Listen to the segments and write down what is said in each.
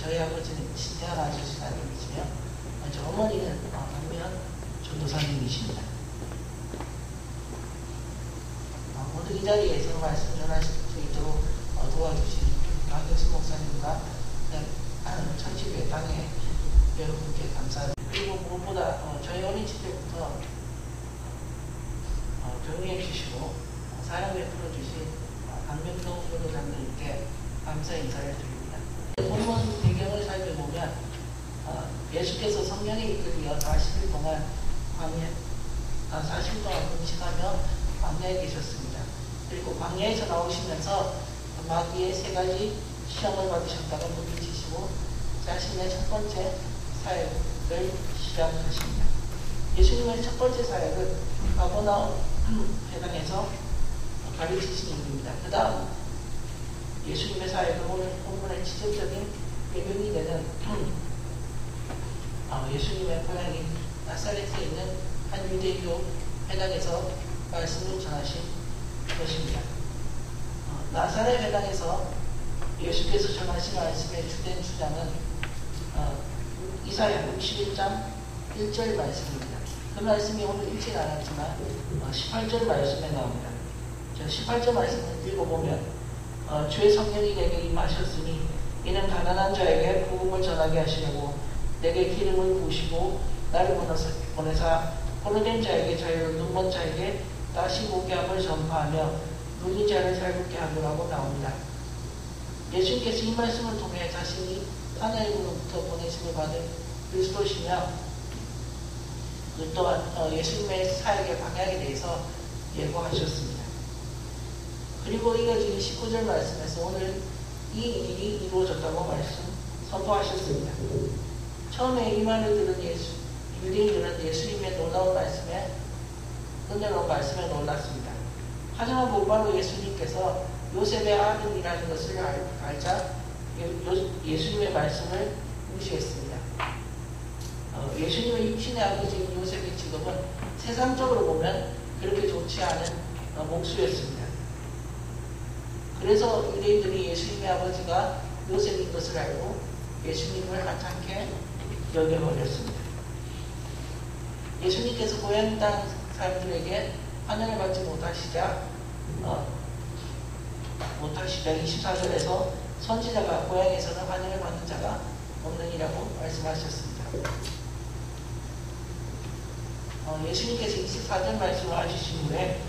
저희 아버지는 신태한 아저씨님이시며 저 어머니는 박미연 전도사님이십니다. 모두 이 자리에서 말씀 전하실 수 있도록 도와주신 박경수 목사님과 천지교회 당의 여러분께 감사합니다. 그리고 무엇보다 저희 어린 시절부터 격려해 주시고 사랑 베풀어 주신 박명동 교도장님께 감사 인사를 드립니다. 본문 배경을 살펴보면 예수께서 성령에 이끌려 40일 동안 40일 동안 금식하며 광야에 계셨습니다. 그리고 광야에서 나오시면서 마귀의 3가지 시험을 받으셨다가 물리치시고 자신의 첫 번째 사역을 시작하십니다. 예수님의 첫 번째 사역은 가버나움 회당에서 가르치신 일입니다. 그 다음 예수님의 사역은 오늘 본문의 지적적인 배경이 되는 예수님의 고향인 나사렛에 있는 한 유대교 회당에서 말씀을 전하신 것입니다. 나사렛 회당에서 예수께서 전하신 말씀의 주된 주장은 이사야 61장 1절 말씀입니다. 그 말씀이 오늘 읽지는 않았지만 18절 말씀에 나옵니다. 18절 말씀을 읽어보면 주의 성령이 내게 임하셨으니 이는 가난한 자에게 복음을 전하게 하시려고 내게 기름을 부으시고 나를 보내사 포로된 자에게 자유를, 눈먼 자에게 다시 보게 함을 전파하며 눈인 자를 살게 하려고 나옵니다. 예수님께서 이 말씀을 통해 자신이 하나님으로부터 보내심을 받은 그리스도시며 또한 예수님의 사역의 방향에 대해서 예고하셨습니다. 그리고 이어지는 19절 말씀에서 오늘 이 일이 이루어졌다고 선포하셨습니다. 처음에 이 말을 들은 유대인들은 예수님의 놀라운 말씀에, 은혜로운 말씀에 놀랐습니다. 하지만 곧바로 예수님께서 요셉의 아들이라는 것을 알자 예수님의 말씀을 무시했습니다. 예수님의 육신의 아버지인 요셉의 직업은 세상적으로 보면 그렇게 좋지 않은 목수였습니다. 그래서 유대인들이 예수님의 아버지가 요셉인 것을 알고 예수님을 하찮게 여겨버렸습니다. 예수님께서 고향 땅 사람들에게 환영을 받지 못하시자 24절에서 선지자가 고향에서는 환영을 받는 자가 없느니라고 말씀하셨습니다. 예수님께서 24절 말씀을 하시신 후에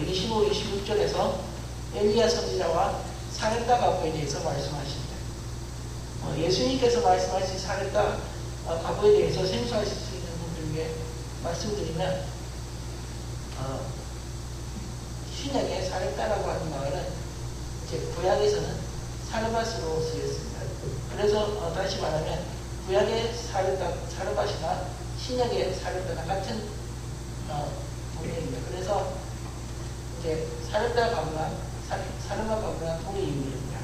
25, 26절에서 엘리야 선지자와 사렙다 가부에 대해서 말씀하십니다. 예수님께서 말씀하신 사렙다 가부에 대해서 생소하실 수 있는 분들 위해 말씀드리면 신약의 사렙다라고 하는 말은 이제 구약에서는 사르밧으로 쓰였습니다. 그래서 다시 말하면 구약의 사르밧이나 신약의 사렙다나 같은 동네입니다. 그래서 이제 사렙다 가부랑 사르밧 가부랑 동네입니다.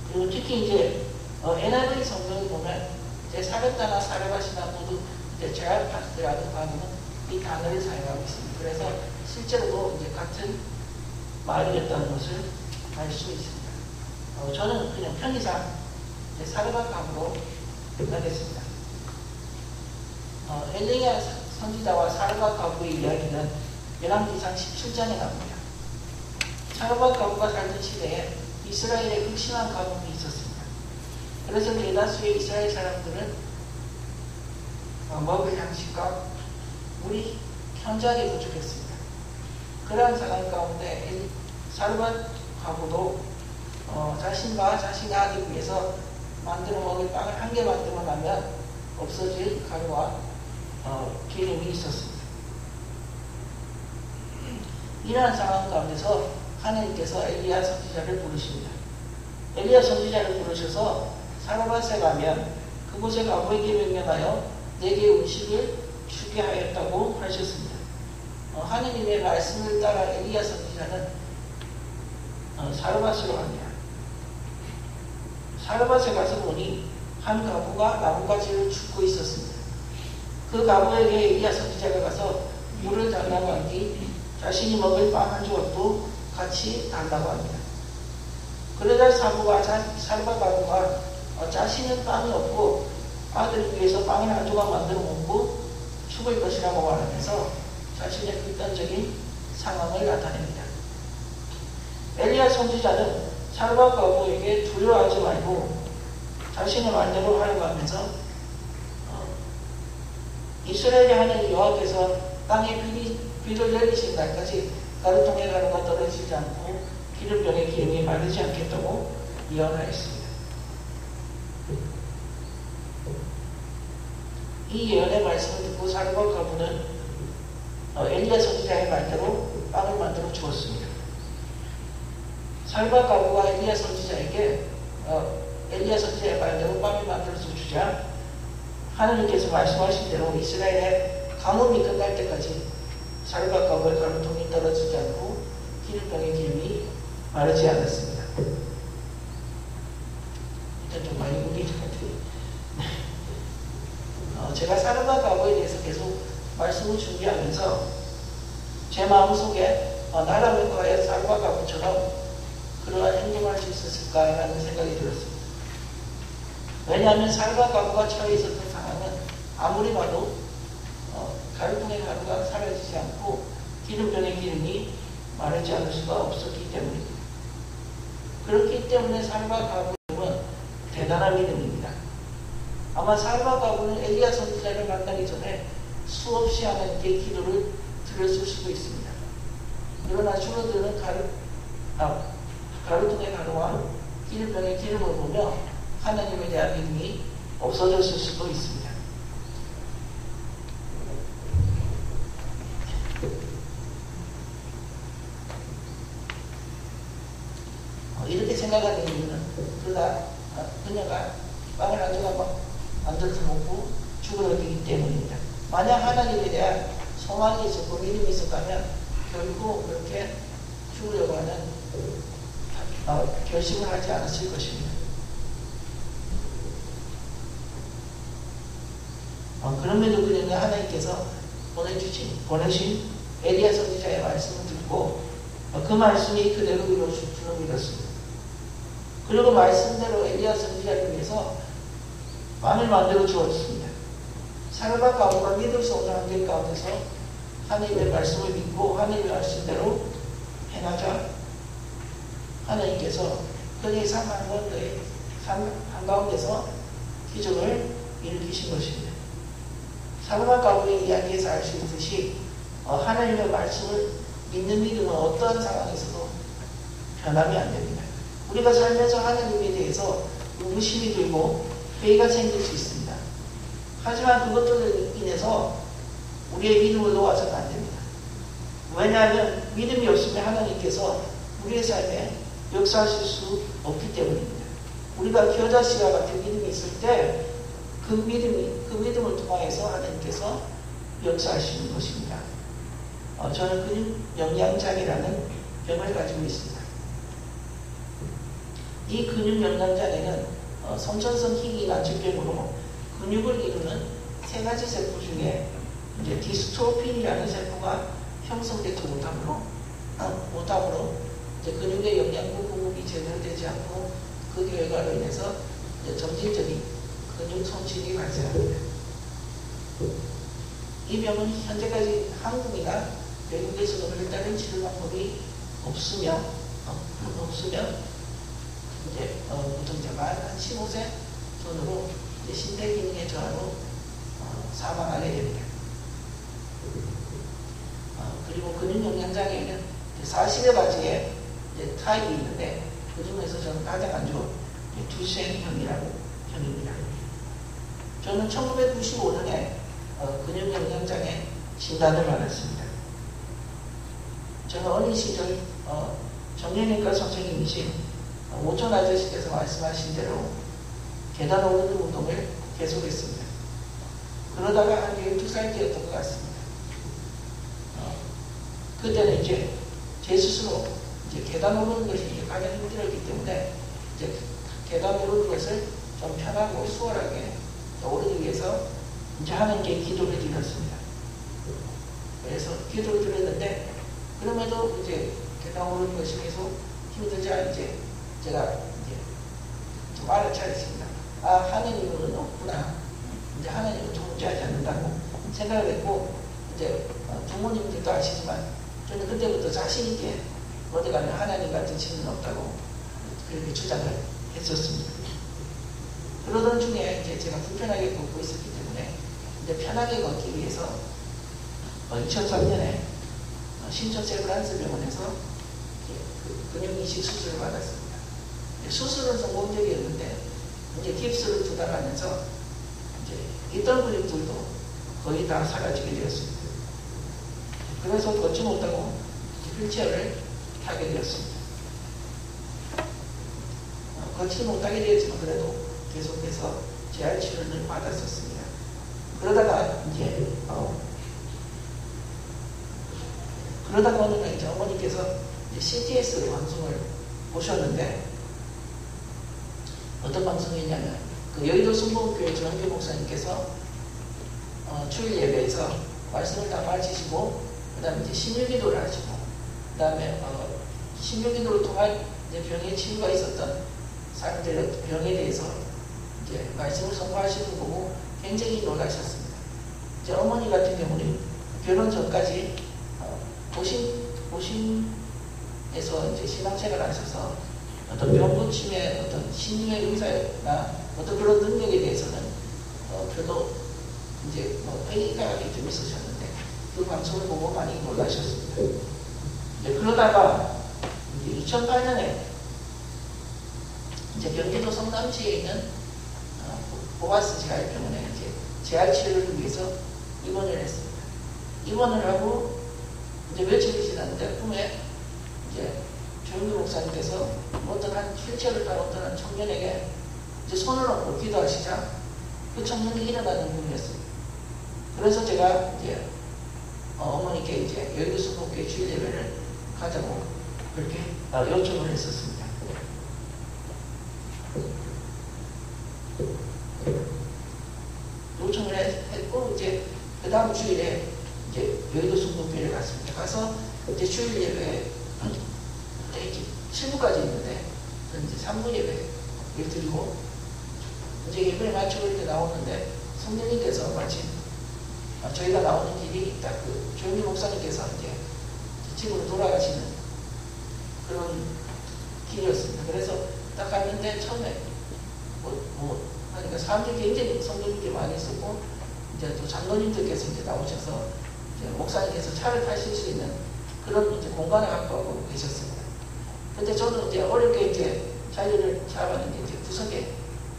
그리고 특히 이제 NIV 성경을 보면 이제 사렙다나 사르밧이나 모두 이제 제알파스라는 단어는 이 단어를 사용하고 있습니다. 그래서 실제로도 이제 같은 말이었다는 것을 알 수 있습니다. 저는 그냥 편의상 사르밧 가부로 하겠습니다. 엘리야 선지자와 사르밧 가부의 이야기는 열왕기상 17장에 나옵니다. 사르밧 가부가 살던 시대에 이스라엘에 극심한 가뭄이 있었습니다. 그래서 대다수의 이스라엘 사람들은 먹을 양식과 물이 현저하게 부족했습니다. 그러한 상황 가운데 사르밧 가부도 자신과 자신의 아들 위해서 만들어 먹을 빵을 한 개 만들어 나면 없어질 가루와 기름이 있었습니다. 이러한 상황 가운데서 하나님께서 엘리야 선지자를 부르십니다. 엘리야 선지자를 부르셔서 사르밧에 가면 그곳의 가부에게 명령하여 내게 음식을 주게 하였다고 하셨습니다. 하느님의 말씀을 따라 엘리야 선지자는 사르밧으로 갑니다. 사르밧에 가서 보니 한 가부가 나뭇가지를 줍고 있었습니다. 그 가부에게 엘리야 선지자가 가서 물을 달라고 한 뒤 자신이 먹을 빵 한 조각도 같이 달라고 합니다. 그러자 사르밧 가부가 자신은 빵이 없고 아들을 위해서 빵을 한 조각 만들어 먹고 죽을 것이라고 말하면서 자신의 극단적인 상황을 나타냅니다. 엘리야 선지자는 살과 과부에게 두려워하지 말고 자신의 말대로 하려고 하면서 이스라엘의 하나님 여호와께서 땅에 비를 내리신 날까지 가루통에 가루가 떨어지지 않고 기름병에 기름이 마르지 않겠다고 예언하였습니다. 이 예언의 말씀을 듣고 살과 과부는 엘리야 선지자의 말대로 빵을 만들어 주었습니다. 살과 과부가 엘리야 선지자에게 엘리야 선지자의 말대로 빵을 만들어서 주자 하나님께서 말씀하신 대로 이스라엘의 가뭄이 끝날 때까지 살과 과부의 가루통이 떨어지지 않고 기름병의 기름이 마르지 않았습니다. 일단 좀 많이 웃긴 것 같아요. 제가 살과 과부에 대해서 계속 말씀을 준비하면서 제 마음속에 나라면 과연 살과 과부처럼 그러한 행동을 할 수 있었을까라는 생각이 들었습니다. 왜냐하면 살과 과부가 처해 있었던 상황은 아무리 봐도 가루통의 가루가 사라지지 않고 기름병의 기름이 마르지 않을 수가 없었기 때문입니다. 그렇기 때문에 살과 과부는 대단한 믿음입니다. 아마 살과 과부는 엘리야 선지자를 만나기 전에 수없이 하나님께 기도를 드렸을 수도 있습니다. 그러나 줄어드는 가루통의 가루와 기름병의 기름을 보며 하나님에 대한 믿음이 없어졌을 수도 있습니다. 이렇게 생각하는 이유는 그녀가 빵을 한 조각 만들어서 먹고 죽을 얻기 때문입니다. 만약 하나님에 대한 소망이 있었고 믿음이 있었다면 결코 그렇게 죽으려고 하는 결심을 하지 않았을 것입니다. 그럼에도 그녀는 하나님께서 보내신 엘리야 선지자의 말씀을 듣고 그 말씀이 그대로 이루어질 줄로 믿었습니다. 그리고 말씀대로 엘리야 선지자를 위해서 빵을 만들어 주었습니다. 살과 과부가 믿을 수 없는 환경 가운데서 하나님의 말씀을 믿고 하나님의 말씀대로 행하자 하나님께서 그의 삶 한가운데서 기적을 일으키신 것입니다. 살과 과부의 이야기에서 알 수 있듯이 하나님의 말씀을 믿는 믿음은 어떠한 상황에서도 변함이 안 됩니다. 우리가 살면서 하나님에 대해서 의구심이 들고 회의가 생길 수 있습니다. 하지만 그것들로 인해서 우리의 믿음을 놓아서는 안 됩니다. 왜냐하면 믿음이 없으면 하나님께서 우리의 삶에 역사하실 수 없기 때문입니다. 우리가 겨자씨와 같은 믿음이 있을 때 그 믿음을 통해서 하나님께서 역사하시는 것입니다. 저는 근육 영양장애라는 병을 가지고 있습니다. 이 근육 영양장애는 선천성 희귀 난치병으로 근육을 이루는 세 가지 세포 중에 이제 디스트로핀이라는 세포가 형성되지 못함으로 이제 근육의 영양분 공급이 제대로 되지 않고 그 결과로 인해서 이제 점진적인 근육 손실이 발생합니다. 이 병은 현재까지 한국이나 외국에서도 별다른 치료 방법이 없으면 이제 보통자가 한 15세 전후로 신대 기능의 저하로 사망하게 됩니다. 그리고 근육 영양장애에는 40여 가지의 타입이 있는데 그 중에서 저는 가장 안 좋은 두셴형이라고 형입니다. 저는 1995년에 근육 영양장애 진단을 받았습니다. 저는 어린 시절 정형외과 선생님이신 오촌 아저씨께서 말씀하신 대로 계단 오르는 운동을 계속했습니다. 그러다가 한 12살 때였던 것 같습니다. 그때는 이제 제 스스로 이제 계단 오르는 것이 이제 가장 힘들었기 때문에 이제 계단 오르는 것을 좀 편하고 수월하게 오르기 위해서 이제 하나님께 기도를 드렸습니다. 그래서 기도를 드렸는데 그럼에도 이제 계단 오르는 것이 계속 힘들자 이제 제가 이제 좀 알아차렸습니다. 하나님은 없구나. 이제 하나님은 존재하지 않는다고 생각을 했고, 이제 부모님들도 아시지만 저는 그때부터 자신있게 어디 가면 하나님 같은 신은 없다고 그렇게 주장을 했었습니다. 그러던 중에 이제 제가 불편하게 걷고 있었기 때문에 이제 편하게 걷기 위해서 2003년에 신촌 세브란스 병원에서 근육이식 수술을 받았습니다. 수술은 성공적이었는데 이제 깁스를 2달 하면서 이제 있던 근육들도 거의 다 사라지게 되었습니다. 그래서 걷지 못하고 휠체어를 타게 되었습니다. 걷지 못하게 되었지만 그래도 계속해서 재활 치료를 받았었습니다. 그러다가 어느 날 이제 어머니께서 CTS 방송을 보셨는데, 어떤 방송이냐면 그 여의도 순복음교회 조영규 목사님께서 주일 예배에서 말씀을 다 마치시고 그 다음에 이제 신유기도를 하시고 그 다음에 신유기도를 통한 이제 병의 치유가 있었던 사람들의 병에 대해서 이제 말씀을 선포하시는 거 보고 굉장히 놀라셨습니다. 이제 어머니 같은 경우는 결혼 전까지 도심에서 이제 신앙생활을 하셔서 어떤 병 고침의 어떤 신유의 의사나 어떤 그런 능력에 대해서는 별로 이제 회의감이 좀 있으셨는데 그 방송을 보고 많이 놀라셨습니다. 그러다가 이제 2008년에 이제 경기도 성남시에 있는 보아스 재활병원에 이제 재활 치료를 위해서 입원을 했습니다. 입원을 하고 이제 며칠이 지났는데 꿈에 이제 조영규 목사님께서 어떤 한 휠체어를 타고 어떤 한 청년에게 이제 손을 얹고 기도하시자 그 청년이 일어나는 꿈이었습니다. 그래서 제가 이제 어머니께 이제 여의도 순복음교회 주일 예배를 가자고 그렇게 요청을 했었습니다. 요청을 했고 이제 그 다음 주일에 이제 여의도 순복음교회를 갔습니다. 가서 이제 주일 예배 이제 7부까지 있는데 이제 3부 예배를 드리고 이제 예배를 마치고 이렇게 나오는데 성령님께서 마침 저희가 나오는 길이 딱 그 조영규 목사님께서 이제 집으로 돌아가시는 그런 길이었습니다. 그래서 딱 갔는데 처음에 그러니까 사람들이 굉장히 성도님들이 많이 있었고 이제 또 장로님들께서 이제 나오셔서 이제 목사님께서 차를 타실 수 있는 그런 이제 공간을 확보하고 계셨습니다. 근데 저는 이제 어렵게 이제 자리를 잡았는데 이제 구석에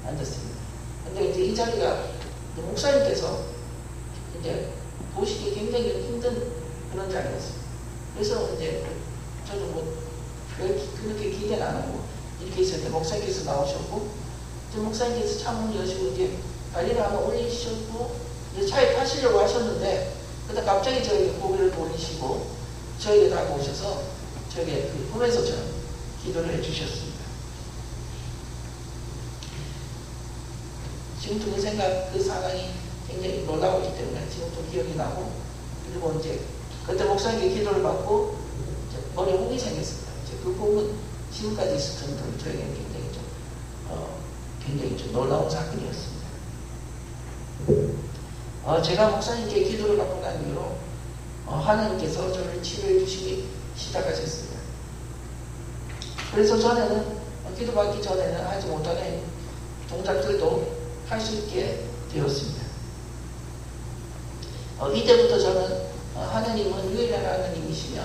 앉았습니다. 근데 이제 이 자리가 목사님께서 이제 보시기 굉장히 힘든 그런 자리였어요. 그래서 이제 저는 그렇게 기대는 안 하고 이렇게 있었는데 목사님께서 나오셨고 이제 목사님께서 창문을 여시고 이제 다리를 한번 올리셨고 이제 차에 타시려고 하셨는데 그때 갑자기 저에게 고개를 돌리시고 저에게 다가오셔서 저에게 그 꿈에서처럼 기도를 해주셨습니다. 지금도 그 상황이 굉장히 놀라웠기 때문에 지금도 기억이 나고, 그리고 이제 그때 목사님께 기도를 받고 이제 머리에 혹이 생겼습니다. 이제 그 부분 지금까지 있을 정도로 저에게는 굉장히 좀 놀라운 사건이었습니다. 제가 목사님께 기도를 받고 난 이후로 하나님께서 저를 치료해 주시기 시작하셨습니다. 그래서 전에는 기도받기 전에는 하지 못하는 동작들도 할 수 있게 되었습니다. 이때부터 저는 하나님은 유일한 하나님이시며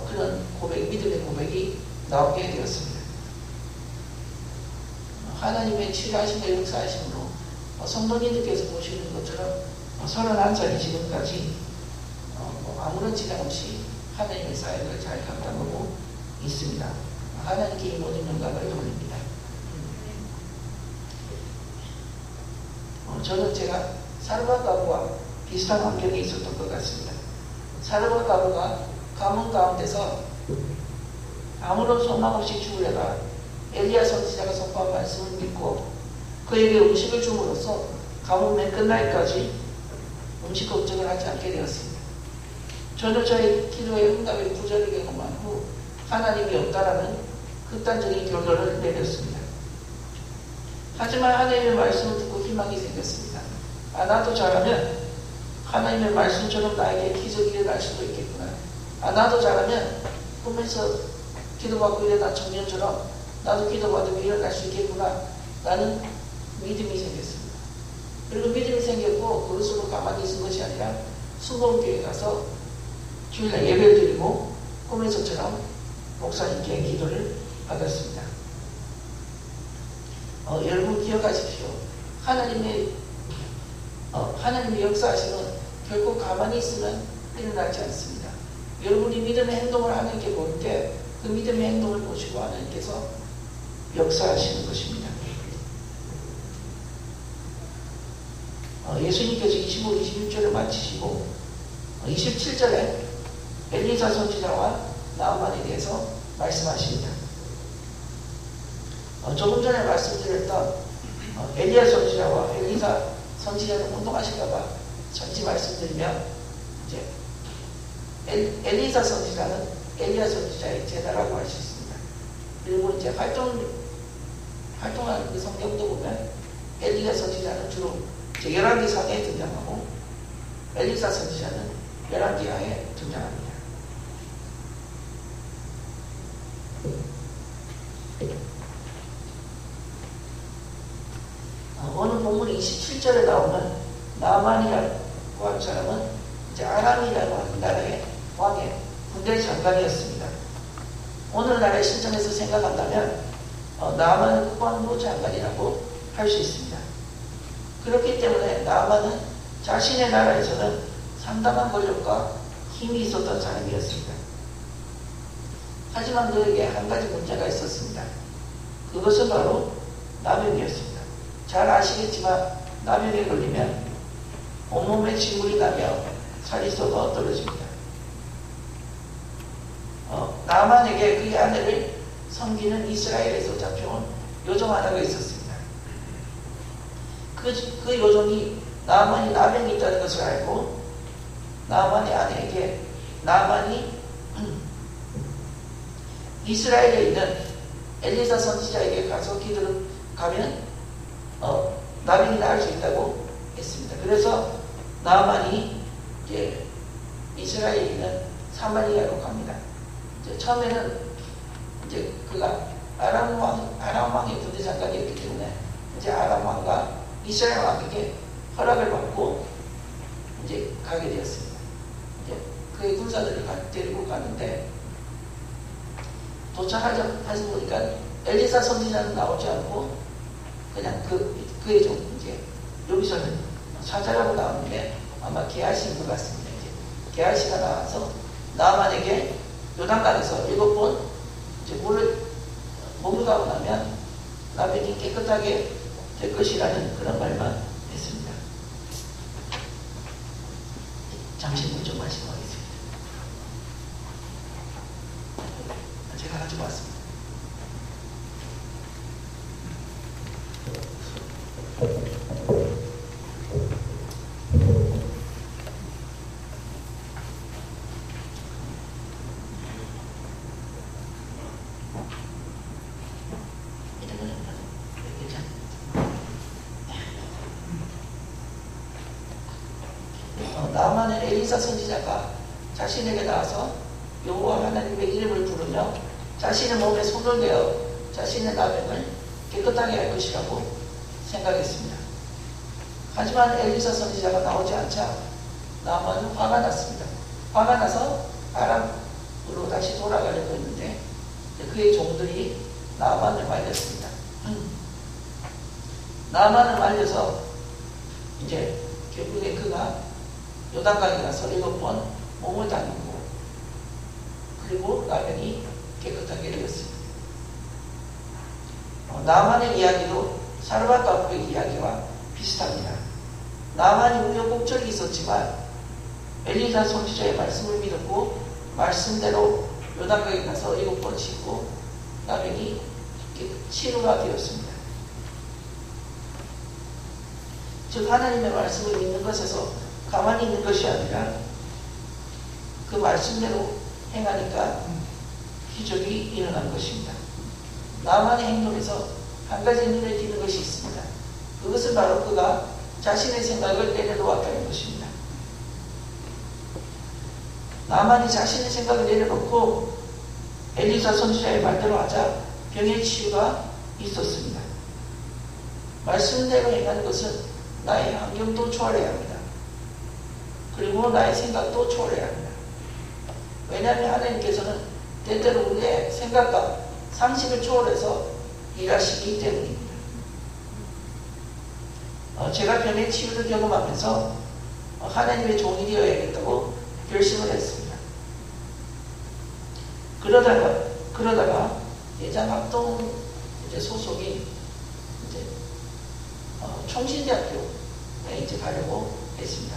그런 믿음의 고백이 나오게 되었습니다. 하나님의 치료하심과 역사하심으로 성도님들께서 보시는 것처럼 31살이 지금까지 아무런 지장 없이 하나님의 사역을 잘 감당하고 있습니다. 하나님께 이 모든 영광을 돌립니다. 저는 제가 사르밧 가부와 비슷한 환경에 있었던 것 같습니다. 사르밧 가부가 가문 가운데서 아무런 소망 없이 죽으려다 엘리야 선지자가 선포한 말씀을 믿고 그에게 음식을 줌으로써 가문 맨 끝날까지 음식 걱정을 하지 않게 되었습니다. 저는 저의 기도의 응답의 부절을 경험한 후 하나님이 없다라는 극단적인 결론을 내렸습니다. 하지만 하나님의 말씀을 듣고 희망이 생겼습니다. 나도 잘하면 하나님의 말씀처럼 나에게 기적이 일어날 수도 있겠구나. 나도 잘하면 꿈에서 기도받고 일어난 청년처럼 나도 기도받으면 일어날 수 있겠구나. 라는 믿음이 생겼습니다. 그리고 믿음이 생겼고 그것으로 가만히 있은 것이 아니라 수봉교회 가서 주일날 예배를 드리고 꿈에서처럼 목사님께 기도를 받았습니다. 여러분 기억하십시오. 하나님의 역사하시면 결코 가만히 있으면 일어나지 않습니다. 여러분이 믿음의 행동을 하나님께 볼 때 그 믿음의 행동을 보시고 하나님께서 역사하시는 것입니다. 예수님께서 25, 26절을 마치시고 27절에 엘리사 선지자와 나아만에 대해서 말씀하십니다. 조금 전에 말씀드렸던 엘리야 선지자와 엘리사 선지자는 운동하실까봐 잠시 말씀드리면 이제 엘리사 선지자는 엘리야 선지자의 제자라고 할 수 있습니다. 그리고 이제 활동하는 그 성경도 보면 엘리야 선지자는 주로 열왕기상에 등장하고 엘리사 선지자는 열왕기하에 등장합니다. 오늘 본문 27절에 나오는 나아만이라고 하는 사람은 이제 아람이라고 하는 나라의 왕의 군대 장관이었습니다. 오늘날의 시점에서 생각한다면 나아만은 국방부 장관이라고 할 수 있습니다. 그렇기 때문에 나아만은 자신의 나라에서는 상당한 권력과 힘이 있었던 사람이었습니다. 하지만 그에게 한 가지 문제가 있었습니다. 그것은 바로 나병이었습니다. 잘 아시겠지만 나병에 걸리면 온몸에 진물이 나며 살이 쏟아 떨어집니다. 나아만에게 그의 아내를 섬기는 이스라엘에서 잡혀온 요정 하나가 있었습니다. 그 요정이 나아만이 나병이 있다는 것을 알고 나아만의 아내에게 나아만이 이스라엘에 있는 엘리사 선지자에게 가서 기도를 가면 나병이 나을 수 있다고 했습니다. 그래서 나아만이 이제 이스라엘에 있는 사마리아로 갑니다. 이제 처음에는 이제 그가 아람 왕의 군대 장관이었기 때문에 이제 아람 왕과 이스라엘 왕에게 허락을 받고 이제 가게 되었습니다. 이제 그의 군사들을 데리고 가는데 도착하자 보니까 엘리사 선지자는 나오지 않고 그냥 그의 좀 이제 여기서는 사자라고 나오는데 아마 게하시인 것 같습니다. 이제 게하시가 나와서 나아만에게 요단강에서 7번 이제 물을 머물가고 나면 나병이 깨끗하게 될 것이라는 그런 말만 했습니다. 잠시 물 좀 마시고 하겠습니다. 제가 가지고 왔습니다. 나아만은 엘리사 선지자가 자신에게 나와서 여호와 하나님의 이름을 부르며 자신의 몸에 손을 내어 자신의 나병을 깨끗하게 할 것이라고 생각했습니다. 하지만 엘리사 선지자가 나오지 않자 나아만은 화가 났습니다. 화가 나서 아람으로 다시 돌아가려고 했는데 그의 종들이 나아만을 말렸습니다. 나아만을 말려서 이제 결국에 그가 요단강에 가서 7번 몸을 담그고 그리고 나병이 깨끗하게 되었습니다. 나아만의 이야기도 사르밧가브의 이야기와 비슷합니다. 나아만이 우여곡절이 있었지만 엘리사 선지자의 말씀을 믿었고 말씀대로 요단강에 가서 7번 씻고 나병이 치료가 되었습니다. 즉 하나님의 말씀을 믿는 것에서 가만히 있는 것이 아니라 그 말씀대로 행하니까 기적이 일어난 것입니다. 나만의 행동에서 한 가지 눈에 띄는 것이 있습니다. 그것은 바로 그가 자신의 생각을 내려놓았다는 것입니다. 나만이 자신의 생각을 내려놓고 엘리사 선지자의 말대로 하자 병의 치유가 있었습니다. 말씀대로 행하는 것은 나의 환경도 초월해야 합니다. 그리고 나의 생각도 초월해야 합니다. 왜냐하면 하나님께서는 때때로 우리의 생각과 상식을 초월해서 일하시기 때문입니다. 제가 병의 치유를 경험하면서 하나님의 종이 되어야겠다고 결심을 했습니다. 그러다가 예장합동 소속인 총신대학교에 이제 가려고 했습니다.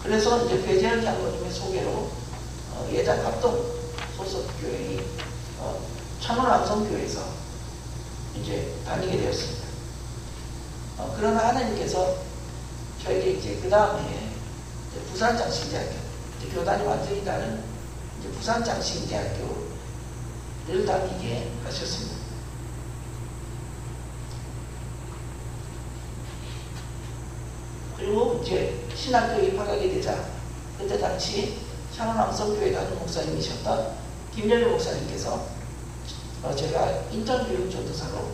그래서 이제 배재현 장로님의 소개로 예장합동 소속 교회인 천원암성교회에서 이제 다니게 되었습니다. 그러나 하나님께서 저에게 이제 그 다음에 부산장신대학교, 교단이 완전히 다른 부산장신대학교를 다니게 하셨습니다. 그리고 이제 신학교에 입학하게 되자 그때 당시 창원암성교회 다른 목사님이셨던 김영일 목사님께서 제가 인턴 교육 전도사로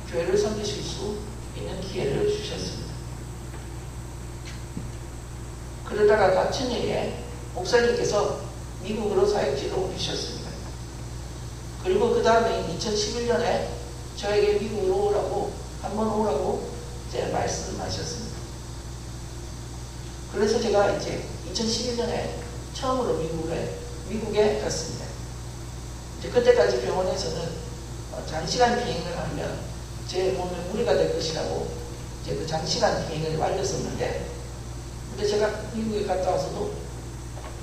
교회를 섬기실 수 있는 기회를 주셨습니다. 그러다가 같은 해에 목사님께서 미국으로 사역지로 옮기셨습니다. 그리고 그 다음에 2011년에 저에게 미국으로 한번 오라고 이제 말씀하셨습니다. 그래서 제가 이제 2011년에 처음으로 미국에 갔습니다. 이제 그때까지 병원에서는 장시간 비행을 하면 제 몸에 무리가 될 것이라고 이제 그 장시간 비행을 말렸었는데, 근데 제가 미국에 갔다 와서도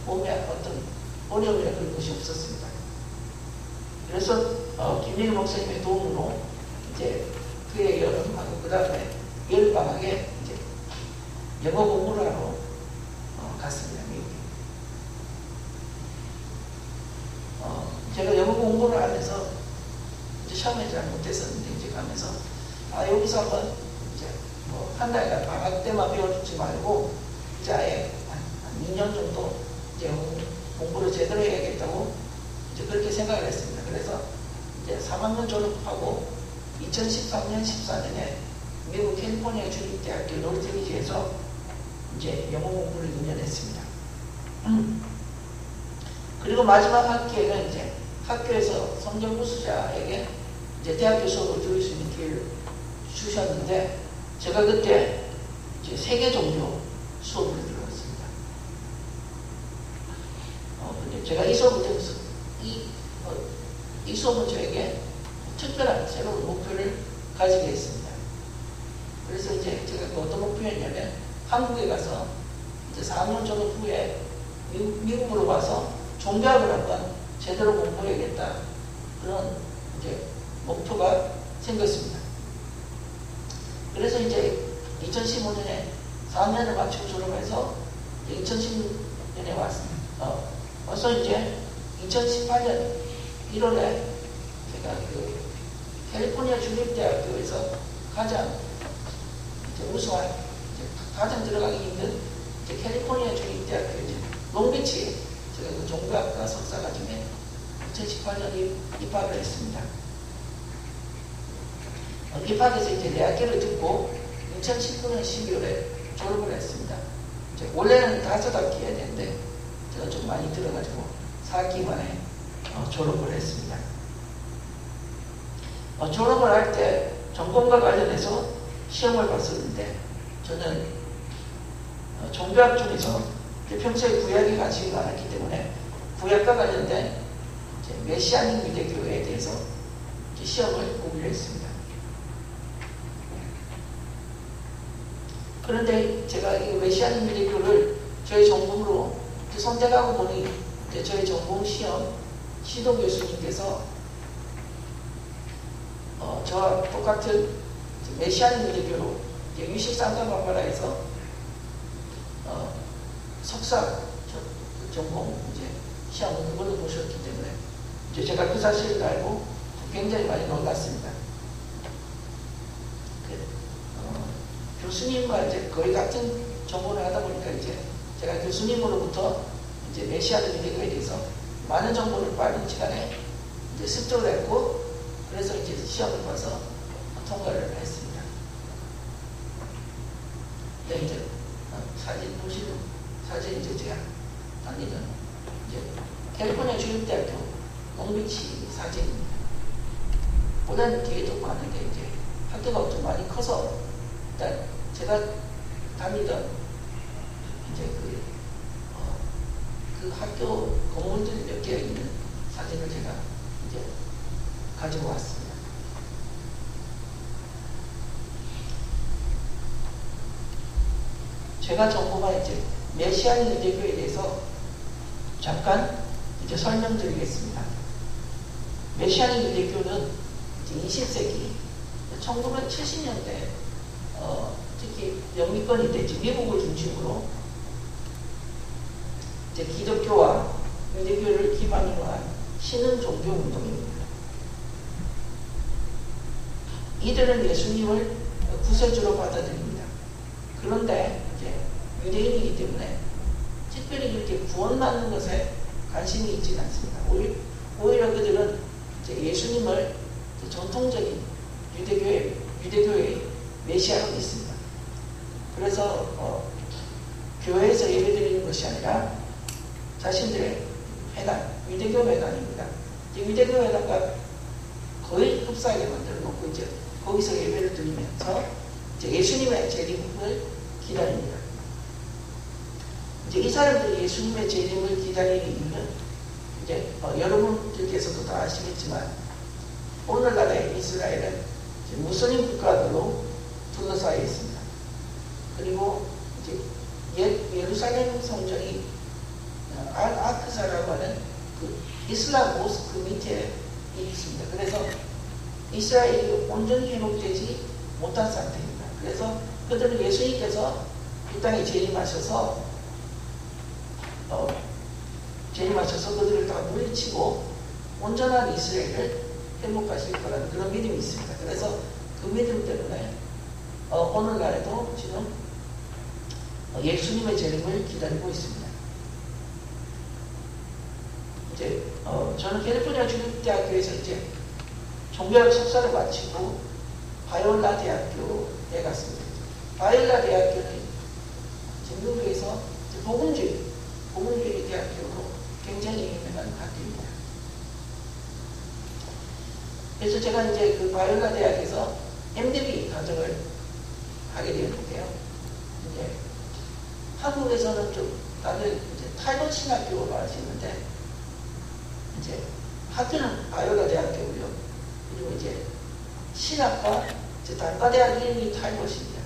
몸에 어떤 어려움이나 그런 것이 없었습니다. 그래서 김영일 목사님의 도움으로 이제 그해 여름하고 그 다음에 여름방학에 이제 영어 공부를 하러 갔습니다. 미국에. 제가 영어 공부를 하면서 이제 처음에 잘 못했었는데 이제 가면서 여기서 한번 이제 한 달간 방학 때만 배워주지 말고 이제 아예 한 2년 정도 이제 공부를 제대로 해야겠다고 이제 그렇게 생각을 했습니다. 그래서 이제 3학년 졸업하고 2013년, 14년에 미국 캘리포니아 주립대학교 노르트리지에서 이제 영어 공부를 2년 했습니다. 그리고 마지막 학기에는 이제 학교에서 성경 부수자에게 이제 대학교 수업을 들을 수 있는 기회를 주셨는데, 제가 그때 이제 세계 종교 수업을 들었습니다. 근데 제가 이 수업을 들으면서 이 수업은 저에게 특별한 새로운 목표를 가지게 했습니다. 그래서 이제 제가 그 어떤 목표였냐면, 한국에 가서 이제 4학년 졸업 후에 미국으로 와서 종교학을 한번 제대로 공부해야겠다, 그런 이제 목표가 생겼습니다. 그래서 이제 2015년에 4학년을 마치고 졸업해서 2016년에 왔습니다. 와서 이제 2018년 1월에 제가 그 캘리포니아 주립대학교에서 가장 이제 우수한, 가장 들어가기 힘든 이제 캘리포니아 주립대학교 이제 롱비치에 제가 그 종교학과 석사과정에 2018년 입학을 했습니다. 입학해서 이제 대학교를 듣고 2019년 12월에 졸업을 했습니다. 이제 원래는 5학기 해야 되는데 제가 좀 많이 들어가지고 4학기 만에 졸업을 했습니다. 졸업을 할 때 전공과 관련해서 시험을 봤었는데, 저는 종교학 중에서 평소에 구약에 관심이 많았기 때문에 구약과 관련된 메시아닉 유대교에 대해서 시험을 보기로 했습니다. 그런데 제가 이 메시아닉 유대교를 저희 전공으로 선택하고 보니 저희 전공 시험 시도 교수님께서 저와 똑같은 메시아닉 유대교로 유식상담학과라에서 석사 전공 시험을 그걸로 보셨기 때문에 제가 그 사실을 알고 굉장히 많이 놀랐습니다. 교수님과 이제 거의 같은 정보를 하다 보니까 이제 제가 교수님으로부터 이제 메시아를 유대교에 대해서 많은 정보를 빠른 시간에 이제 습득을 했고, 그래서 이제 시험을 봐서 통과를 했습니다. 네, 이제 사진 보시는 사진 이제 제가 다니던 이제 캘리포니아 주립대학교 롱비치 사진입니다. 보다는 뒤에 좀 많은데 이제 학교가 좀 많이 커서 일단 제가 다니던 이제 그 학교 건물들 몇 개 있는 사진을 제가 이제 가지고 왔습니다. 제가 정보가 이제 메시아인 유대교에 대해서 잠깐 이제 설명드리겠습니다. 메시아인 유대교는 이제 20세기 1970년대 특히 영미권이 됐지 미국을 중심으로 이제 기독교와 유대교를 기반으로 한 신흥 종교 운동입니다. 이들은 예수님을 구세주로 받아들입니다. 그런데 이제 유대인이기 때문에 특별히 이렇게 구원받는 것에 관심이 있지는 않습니다. 오히려 그들은 이제 예수님을 전통적인 유대교의 메시아로 믿습니다. 그래서 교회에서 예배드리는 것이 아니라 자신들의 회당, 유대교 회당입니다. 유대교 회당과 거의 흡사하게 만들어 놓고 이제 거기서 예배를 드리면서 이제 예수님의 재림을 기다립니다. 이제 이 사람들이 예수님의 재림을 기다리는 이유는 이제 여러분들께서도 다 아시겠지만 오늘날의 이스라엘은 이제 무슬림 국가들로 둘러싸여 있습니다. 그리고 이제 예루살렘 성전이 아크사라고 하는 그 이슬람 모스크 밑에 있습니다. 그래서 이스라엘이 온전히 회복되지 못한 상태입니다. 그래서 그들은 예수님께서 이 땅에 재림하셔서 그들을 다 물리치고 온전한 이스라엘을 회복하실 거라는 그런 믿음이 있습니다. 그래서 그 믿음 때문에 오늘날에도 지금 예수님의 재림을 기다리고 있습니다. 이제 저는 캘리포니아 주립대학교에서 이제 종교학 석사를 마치고 바이올라 대학교에 갔습니다. 바이올라 대학교는 미국에서 복음주의 대학교로 굉장히 유명한 학교입니다. 그래서 제가 이제 그 바이올라 대학에서 MDB 과정을 하게 되었는데요. 이제 한국에서는 좀 다들 이제 탈북 신학교로 아시는데 이제 학교는 바이올라 대학교고요. 그리고 이제 신학과 이제 단과대학 이름이 탈북입니다.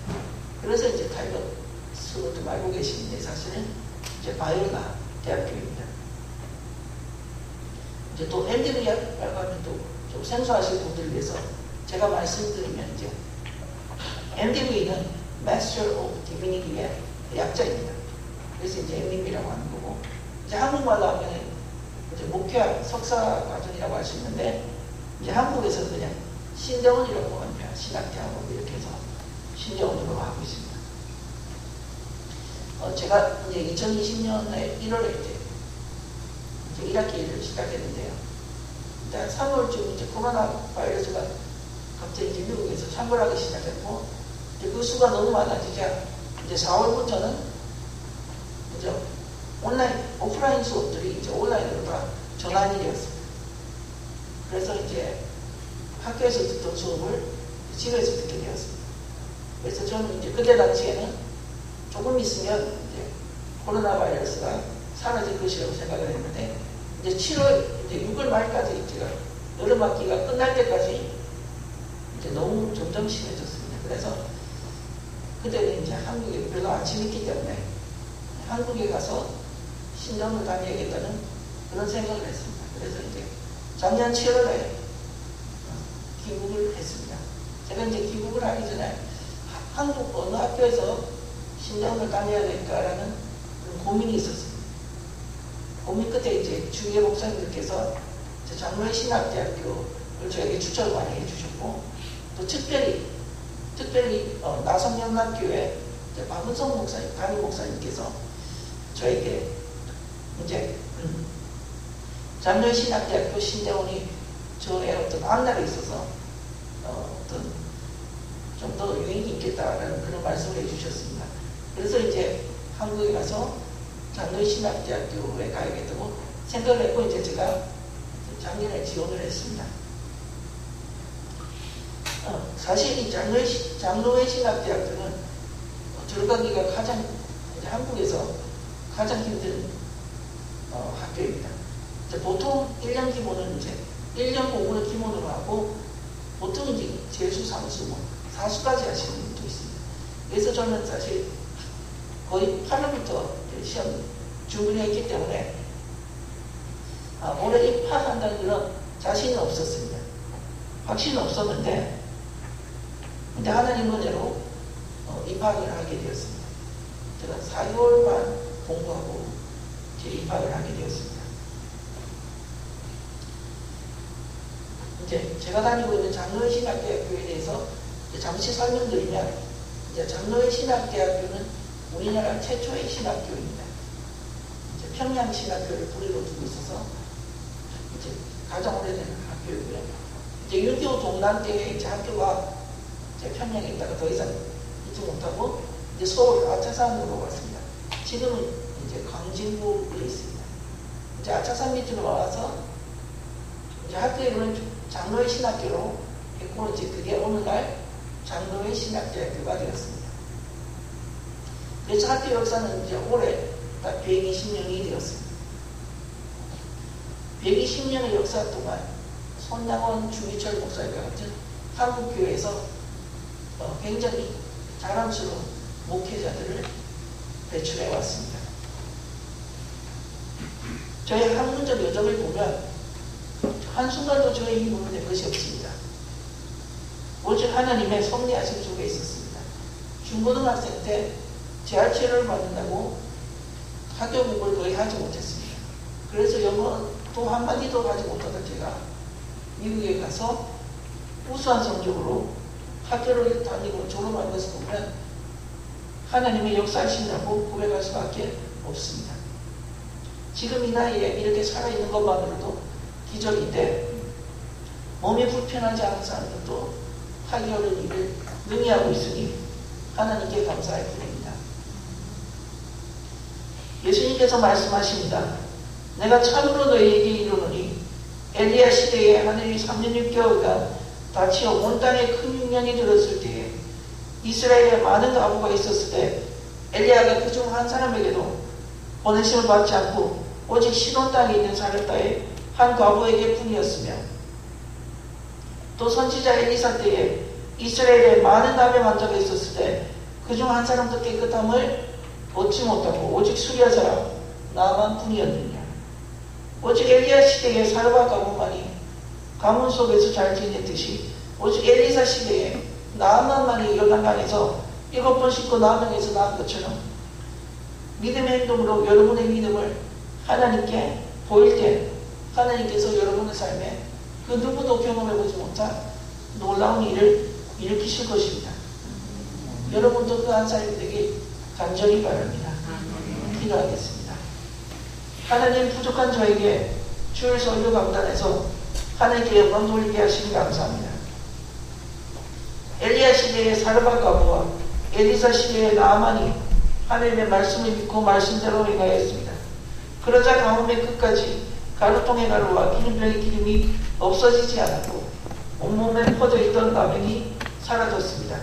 그래서 이제 탈북 수를 좀 알고 계시는데 사실은 이제 바이올라 대학교입니다. 이제 또 MDB라고 하면 또 좀 생소하실 분들을 위해서 제가 말씀드리면 이제 MDB는 Master of Divinity의 약자입니다. 그래서 이제 MDB라고 하는 거고 이제 한국말로 하면 이제 목회학 석사 과정이라고 할 수 있는데 이제 한국에서는 그냥 신대원이라고 합니다. 신학대학원 이렇게 해서 신대원으로 하고 있습니다. 제가 이제 2020년에 1월에 이제 1학기를 시작했는데요. 일단 3월쯤 이제 코로나 바이러스가 갑자기 이제 미국에서 창궐하기 시작했고, 이제 그 수가 너무 많아지자 이제 4월부터는 이제 오프라인 수업들이 이제 온라인으로 다 전환이 되었습니다. 그래서 이제 학교에서 듣던 수업을 집에서 듣게 되었습니다. 그래서 저는 이제 그때 당시에는 조금 있으면 이제 코로나 바이러스가 사라질 것이라고 생각을 했는데, 이제 7월, 이제 6월 말까지 제가 여름학기가 끝날 때까지 이제 너무 점점 심해졌습니다. 그래서 그때는 이제 한국에 별로 안 재밌기 때문에 한국에 가서 신정을 다녀야겠다는 그런 생각을 했습니다. 그래서 이제 작년 7월에 귀국을 했습니다. 제가 이제 귀국을 하기 전에 한국 어느 학교에서 신정을 다녀야 될까라는 그런 고민이 있었습니다. 고민 끝에 이제 주위의 목사님들께서 장로의 신학대학교를 저에게 추천을 많이 해주셨고, 또 특별히 특별히 나성연합교회 박은성 목사님, 담임 목사님께서 저에게 이제 장로신학대학교 신대원이 저의 어떤 앞날에 있어서 어떤 좀 더 유익이 있겠다라는 그런 말씀을 해주셨습니다. 그래서 이제 한국에 가서 장로신학대학교에 가야겠다고 생각을 했고 이제 제가 작년에 지원을 했습니다. 사실 이 장로회 신학대학교는 들어가기가 가장 이제 한국에서 가장 힘든 학교입니다. 이제 보통 1년 기본은 이제 1년 공부를 기본으로 하고 보통 이제 재수, 상수, 사수까지 하시는 분도 있습니다. 그래서 저는 사실 거의 8월부터 시험 준비를 했기 때문에 올해 입학한다는 그런 자신은 없었습니다. 확신은 없었는데 근데 하나님 은혜로 입학을 하게 되었습니다. 제가 4개월만 공부하고 이제 입학을 하게 되었습니다. 이제 제가 다니고 있는 장로회 신학대학교에 대해서 잠시 설명드리면 이제 장로회 신학대학교는 우리나라 최초의 신학교입니다. 이제 평양 신학교를 뿌리로 두고 있어서 이제 가장 오래된 학교이고요. 이제 6.25 동란 때에 이제 학교가 이제 평양에 있다가 더 이상 있지 못하고 이제 서울 아차산으로 왔습니다. 지금은 이제 광진구에 있습니다. 이제 아차산 밑으로 와서 이제 학교 이름은 장로회 신학교로 했고 이제 그게 오늘날 장로회 신학대학교가 되었습니다. 그래서 학교 역사는 이제 올해 딱 120년이 되었습니다. 120년의 역사 동안 손양원, 주기철 목사님과 같은 한국교회에서 굉장히 자랑스러운 목회자들을 배출해 왔습니다. 저희 학문적 여정을 보면 한순간도 저의 힘으로 된 것이 없습니다. 오직 하나님의 섭리하심 속에 있었습니다. 중고등학생 때 재활치료를 받는다고 학교 공부를 거의 하지 못했습니다. 그래서 영어도 한마디도 하지 못하던 제가 미국에 가서 우수한 성적으로 학교를 다니고 졸업한 것을 보면 하나님의 역사하신다고 고백할 수밖에 없습니다. 지금 이 나이에 이렇게 살아있는 것만으로도 기적인데 몸이 불편하지 않은 사람들도 하기 어려운 일을 능히 하고 있으니 하나님께 감사할 뿐입니다. 예수님께서 말씀하십니다. 내가 참으로 너희에게 이르노니 엘리야 시대에 하늘이 3년 6개월간 닫히어 온 땅에 큰 흉년이 들었을 때에 이스라엘에 많은 과부가 있었을 때 엘리야가 그중 한 사람에게도 보내심을 받지 않고 오직 시돈 땅에 있는 사렙다의 한 과부에게 뿐이었으며 또 선지자 엘리사 때에 이스라엘에 많은 남의 환자가 있었을 때 그중 한 사람도 깨끗함을 얻지 못하고 오직 수리한 사람 나만 뿐이었느냐. 오직 엘리야 시대에 사르밧 가문만이 가문 속에서 잘 지냈듯이 오직 엘리사 시대에 나만만이 요단강에서 7번 씻고 나병에서 나은 것처럼 믿음의 행동으로 여러분의 믿음을 하나님께 보일 때 하나님께서 여러분의 삶에 그 누구도 경험해보지 못한 놀라운 일을 일으키실 것입니다. 여러분도 그 한 사람이 되길 간절히 바랍니다. 기도하겠습니다. 하나님, 부족한 저에게 주의 설교 강단에서 하나님께 영광 돌리게 하시니 감사합니다. 엘리야 시대의 사르밧 과부와 엘리사 시대의 나아만이 하나님의 말씀을 믿고 말씀대로 행하였습니다. 그러자 가뭄의 끝까지 가루통의 가루와 기름병의 기름이 없어지지 않았고 온몸에 퍼져있던 나병이 사라졌습니다.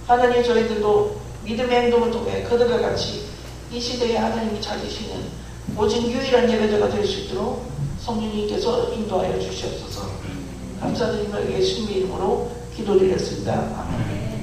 하나님, 저희들도 믿음의 행동을 통해 그들과 같이 이 시대에 하나님이 찾으시는 오직 유일한 예배자가 될 수 있도록 성령님께서 인도하여 주시옵소서. 감사드리며 예수님의 이름으로 기도드렸습니다. 아멘.